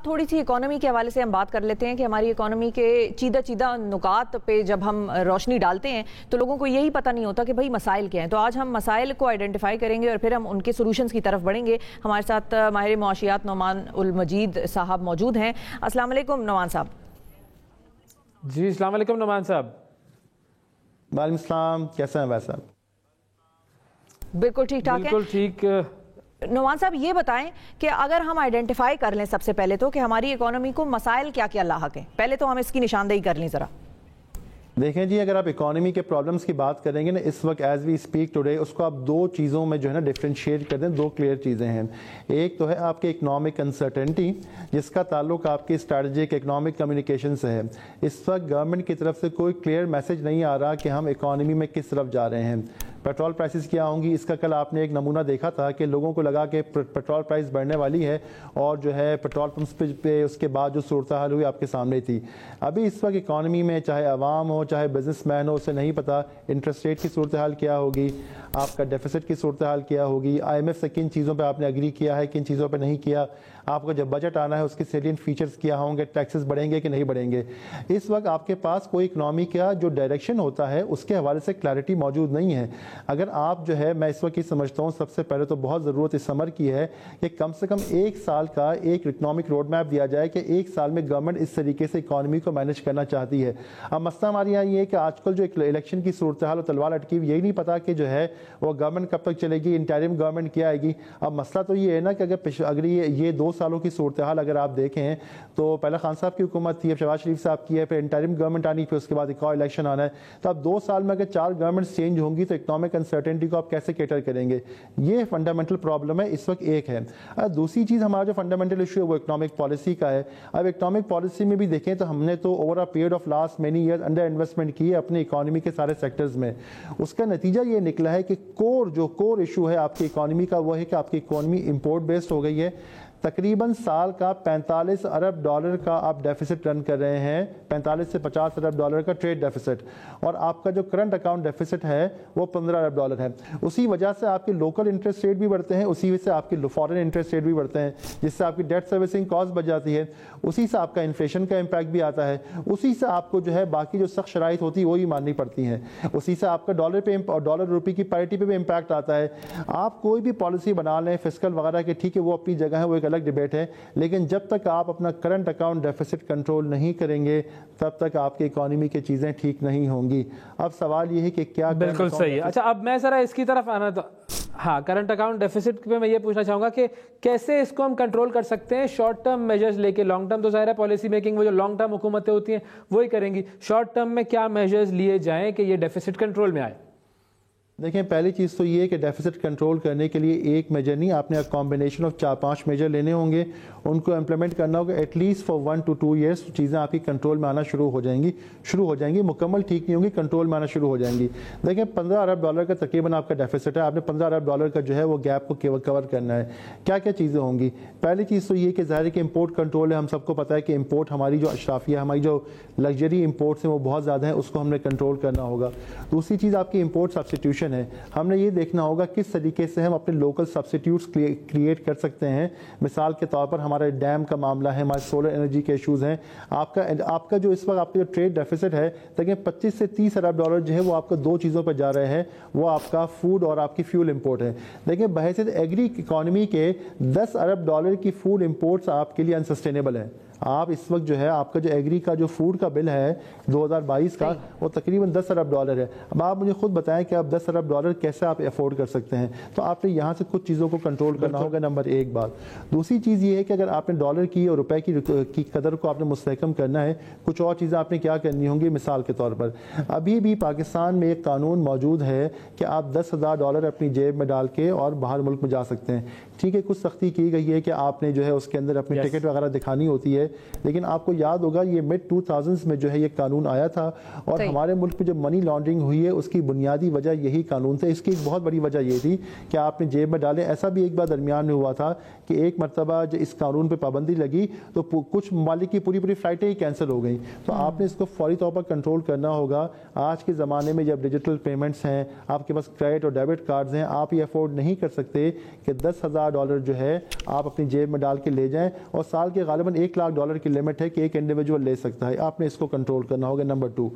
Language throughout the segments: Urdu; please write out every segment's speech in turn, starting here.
تھوڑی سی اکانومی کے حوالے سے ہم بات کر لیتے ہیں کہ ہماری اکانومی کے چیدہ نکات پہ جب ہم روشنی ڈالتے ہیں تو لوگوں کو یہی پتہ نہیں ہوتا کہ بھئی مسائل کیا ہیں. تو آج ہم مسائل کو آئیڈینٹیفائی کریں گے اور پھر ہم ان کے سولوشنز کی طرف بڑھیں گے. ہمارے ساتھ ماہر معاشیات نعمان المجید صاحب موجود ہیں. السلام علیکم نعمان صاحب. جی السلام علیکم نعمان صاحب. وعلیکم السلام. کیسے ہیں بھائی صاحب؟ بالکل ٹھیک ٹھاک ہے. بالکل ٹھیک. نعمان صاحب یہ بتائیں کہ اگر ہم آئیڈینٹیفائی کر لیں سب سے پہلے تو کہ ہماری اکانومی کو مسائل کیا کیا لاحق ہیں، پہلے تو ہم اس کی نشاندہی کر لیں ذرا. دیکھیں جی، اگر آپ اکانومی کے پرابلمس کی بات کریں گے نا اس وقت ایز وی اسپیک ٹوڈے، اس کو آپ دو چیزوں میں جو ہے نا ڈفرینشیٹ کر دیں. دو کلیئر چیزیں ہیں. ایک تو ہے آپ کے اکنامک انسرٹنٹی جس کا تعلق آپ کی اسٹریٹجک اکنامک کمیونیکیشن سے ہے. اس وقت گورنمنٹ کی طرف سے کوئی کلیئر میسج نہیں آ رہا کہ ہم اکانومی میں کس طرف جا رہے ہیں. پیٹرول پرائسز کیا ہوں گی، اس کا کل آپ نے ایک نمونہ دیکھا تھا کہ لوگوں کو لگا کہ پیٹرول پرائس بڑھنے والی ہے اور جو ہے پیٹرول پمپس پہ اس کے بعد جو صورتحال ہوئی آپ کے سامنے تھی. ابھی اس وقت اکانومی میں چاہے عوام ہو چاہے بزنس مین ہو، اسے نہیں پتا انٹرسٹ ریٹ کی صورتحال کیا ہوگی، آپ کا ڈیفیسٹ کی صورتحال کیا ہوگی، آئی ایم ایف سے کن چیزوں پہ آپ نے اگری کیا ہے، کن چیزوں پہ نہیں کیا، آپ کو جب بجٹ آنا ہے اس کے سیلینٹ فیچرز کیا ہوں گے، ٹیکسز بڑھیں گے کہ نہیں بڑھیں گے. اس وقت آپ کے پاس کوئی اکنامی کا جو ڈائریکشن ہوتا ہے اس کے حوالے سے کلیئرٹی موجود نہیں ہے. اگر آپ جو ہے، میں اس وقت یہ سمجھتا ہوں سب سے پہلے تو بہت ضرورت اس سمر کی ہے کہ کم سے کم ایک سال کا ایک اکنامک روڈ میپ دیا جائے کہ ایک سال میں گورنمنٹ اس طریقے سے اکانومی کو مینیج کرنا چاہتی ہے. اب مسئلہ ہمارے یہاں یہ ہے کہ آج کل جو الیکشن کی صورتحال اور تلوار اٹکی ہوئی، یہی نہیں پتا کہ جو ہے وہ گورنمنٹ کب تک چلے گی، انٹرم گورنمنٹ کیا آئے گی. اب مسئلہ تو یہ ہے نا کہ اگر یہ 2 سالوں کی صورتحال اگر آپ دیکھیں تو پہلے خان صاحب کی حکومت تھی، اب شہباز شریف صاحب کی ہے، پھر انٹرم گورنمنٹ آنی، پھر اس کے بعد ایک اور الیکشن آنا ہے. تو اب 2 سال میں اگر 4 گورنمنٹس چینج ہوں گی تو اکنامک انسرٹنٹی کو آپ کیسے کیٹر کریں گے؟ یہ فنڈامنٹل پرابلم ہے اس وقت ایک ہے. دوسری چیز ہمارا جو فنڈامنٹل ایشو ہے وہ اکنامک پالیسی کا ہے. اب اکنامک پالیسی میں بھی دیکھیں تو ہم نے تو over a period of last many year under investment کی ہے اپنی اکانومی کے سارے سیکٹرز میں. اس کا نتیجہ یہ نکلا ہے کہ کور ایشو ہے آپ کی اکانومی کا وہ ہے کہ آپ کی اکانومی امپورٹ بیسڈ ہو گئی ہے. تقریباً سال کا 45 ارب ڈالر کا آپ ڈیفیسٹ رن کر رہے ہیں، 45 سے 50 ارب ڈالر کا ٹریڈ ڈیفیسٹ، اور آپ کا جو کرنٹ اکاؤنٹ ڈیفیسٹ ہے وہ 15 ارب ڈالر ہے. اسی وجہ سے آپ کے لوکل انٹرسٹ ریٹ بھی بڑھتے ہیں، اسی وجہ سے آپ کے فارن انٹرسٹ ریٹ بھی بڑھتے ہیں، جس سے آپ کی ڈیٹ سروسنگ کاسٹ بچ جاتی ہے. اسی سے آپ کا انفلیشن کا امپیکٹ بھی آتا ہے. اسی سے آپ کو جو ہے باقی جو سخت شرائط ہوتی ہے وہی ماننی پڑتی ہیں. اسی سے آپ کا ڈالر روپی کی پیرٹی پہ بھی امپیکٹ آتا ہے. آپ کوئی بھی پالیسی بنا لیں فسکل وغیرہ کے، ٹھیک ہے وہ اپنی جگہ ہے، وہ ایک الگ ڈیبیٹ ہے، لیکن جب تک آپ اپنا کرنٹ اکاؤنٹ ڈیفیسٹ کنٹرول نہیں کریں گے تب تک آپ کی اکانومی کی چیزیں ٹھیک نہیں ہوں گی. اب سوال یہ ہے کہ کیا بالکل صحیح ہے. اچھا اب میں ذرا اس کی طرف آنا تو ہاں، کرنٹ اکاؤنٹ ڈیفیسٹ پہ میں یہ پوچھنا چاہوں گا کہ کیسے اس کو ہم کنٹرول کر سکتے ہیں شارٹ ٹرم میجرز لے کے. لانگ ٹرم تو ظاہر ہے پالیسی میکنگ وہ جو لانگ ٹرم حکومتیں ہوتی ہیں وہی کریں گی. شارٹ ٹرم میں کیا میجرز لیے جائیں کہ یہ ڈیفیسٹ کنٹرول میں آئے؟ دیکھیں پہلی چیز تو یہ ہے کہ ڈیفیسٹ کنٹرول کرنے کے لیے ایک میجر نہیں، آپ نے کمبینیشن آف 4-5 میجر لینے ہوں گے، ان کو امپلیمنٹ کرنا ہوگا. At least for 1 to 2 years چیزیں آپ کی کنٹرول میں آنا شروع ہو جائیں گی. مکمل ٹھیک نہیں ہوں گی، کنٹرول میں آنا شروع ہو جائیں گی. دیکھیں 15 ارب ڈالر کا تقریباً آپ کا ڈیفیسٹ ہے، آپ نے 15 ارب ڈالر کا جو ہے وہ گیپ کو کور کرنا ہے. کیا کیا چیزیں ہوں گی؟ پہلی چیز تو یہ کہ ظاہر ہے کہ امپورٹ کنٹرول ہے. ہم سب کو پتہ ہے کہ امپورٹ ہماری جو اشرافیہ، ہماری جو لگژری امپورٹس ہیں وہ بہت زیادہ ہیں، اس کو ہم نے کنٹرول کرنا ہوگا. دوسری چیز آپ کی امپورٹ سبسٹیوشن ہے. ہم نے یہ دیکھنا ہوگا کس طریقے سے ہم اپنے لوکل سبسٹیوٹس کریٹ کر سکتے ہیں. مثال کے طور پر ہمارے ڈیم کا معاملہ ہے، ہمارے سولر انرجی کے ایشوز ہیں. آپ کا جو اس وقت آپ کا جو ٹریڈ ڈیفیسٹ ہے دیکھیں 25 سے 30 ارب ڈالر جو ہے وہ آپ کا 2 چیزوں پہ جا رہے ہیں، وہ آپ کا فوڈ اور آپ کی فیول امپورٹ ہے. دیکھیں بحیثیت ایگری اکانومی کے 10 ارب ڈالر کی فوڈ امپورٹس آپ کے لیے انسسٹینیبل ہے. آپ اس وقت جو ہے آپ کا جو ایگری کا جو فوڈ کا بل ہے 2022 کا وہ تقریباً 10 ارب ڈالر ہے. اب آپ مجھے خود بتائیں کہ آپ 10 ارب ڈالر کیسے آپ افورڈ کر سکتے ہیں؟ تو آپ نے یہاں سے کچھ چیزوں کو کنٹرول کرنا ہوگا، نمبر 1 بات. دوسری چیز یہ ہے کہ اگر آپ نے ڈالر کی اور روپے کی قدر کو آپ نے مستحکم کرنا ہے، کچھ اور چیزیں آپ نے کیا کرنی ہوں گی. مثال کے طور پر ابھی بھی پاکستان میں ایک قانون موجود ہے کہ آپ 10,000 ڈالر اپنی جیب میں ڈال کے اور باہر ملک میں جا سکتے ہیں. ٹھیک ہے، کچھ سختی کی گئی ہے کہ آپ نے جو ہے اس کے اندر اپنی ٹکٹ وغیرہ دکھانی ہوتی ہے، لیکن آپ کو یاد ہوگا یہ mid 2000s میں جو ہے یہ قانون آیا تھا، اور ہمارے ملک میں جو منی لانڈرنگ ہوئی ہے اس کی بنیادی وجہ یہی قانون تھے. اس کی ایک بہت بڑی وجہ یہ تھی کہ آپ نے جیب میں ڈالے. ایسا بھی ایک بار درمیان میں ہوا تھا کہ ایک مرتبہ جو اس قانون پہ پابندی لگی تو کچھ ممالک کی پوری فلائٹیں ہی کینسل ہو گئیں. تو آپ نے اس کو فوری طور پر کنٹرول کرنا ہوگا. آج کے زمانے میں جب ڈیجیٹل پیمنٹس ہیں, آپ کے پاس کریڈٹ اور ڈیبٹ کارڈز ہیں, آپ یہ افورڈ نہیں کر سکتے کہ $10,000 جو ہے آپ اپنی جیب میں ڈال کے لے جائیں, اور سال کے غالباً $1,00,000 کی لمٹ ہے کہ ایک انڈیویجول لے سکتا ہے. آپ نے اس کو کنٹرول کرنا ہوگا. نمبر 2,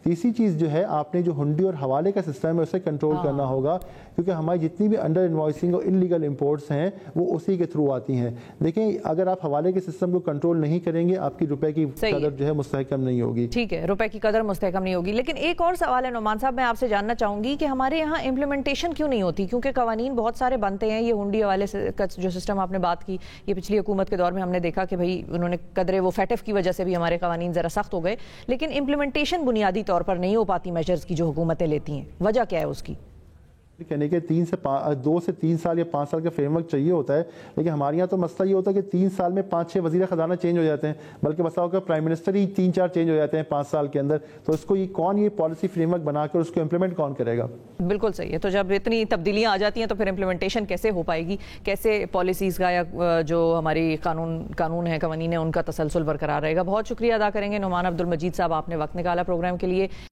تیسری چیز جو ہے, آپ نے جو ہنڈی اور حوالے کا سسٹم ہے اسے کنٹرول کرنا ہوگا, کیونکہ ہماری جتنی بھی انڈر انوائسنگ اور انلیگل امپورٹس ہیں وہ اسی کے تھرو آتی ہیں. دیکھیں, اگر آپ حوالے کے سسٹم کو کنٹرول نہیں کریں گے, آپ کی روپے کی قدر جو ہے مستحکم نہیں ہوگی. ٹھیک ہے, روپے کی قدر مستحکم نہیں ہوگی. لیکن ایک اور سوال ہے نعمان صاحب, میں آپ سے جاننا چاہوں گی کہ ہمارے یہاں امپلیمنٹیشن کیوں نہیں ہوتی؟ کیونکہ قوانین بہت سارے بنتے ہیں. یہ ہنڈی حوالے کا جو سسٹم آپ نے بات کی, یہ پچھلی حکومت کے دور میں ہم نے دیکھا کہ بھائی انہوں نے قدرے وہ فیٹف کی وجہ سے بھی ہمارے قوانین ذرا سخت ہو گئے, لیکن امپلیمنٹیشن بنیادی طور پر نہیں ہو پاتی میجرز کی جو حکومتیں لیتی ہیں. وجہ کیا ہے اس کی؟ کہنے کے 2 سے 3 سال یا 5 سال کا فریم ورک چاہیے ہوتا ہے, لیکن ہمارے یہاں تو مسئلہ یہ ہوتا ہے کہ 3 سال میں 5-6 وزیر خزانہ چینج ہو جاتے ہیں, بلکہ مسئلہ ہوگا پرائم منسٹر ہی 3-4 چینج ہو جاتے ہیں 5 سال کے اندر. تو اس کو یہ پالیسی فریم ورک بنا کر اس کو امپلیمنٹ کون کرے گا؟ بالکل صحیح ہے. تو جب اتنی تبدیلیاں آ جاتی ہیں تو پھر امپلیمنٹیشن کیسے ہو پائے گی؟ کیسے پالیسیز کا یا جو ہماری قانون ہے, قوانین ہیں, ان کا تسلسل برقرار رہے گا؟ بہت شکریہ ادا کریں گے نعمان عبدالمجید صاحب, آپ نے وقت نکالا پروگرام کے لیے.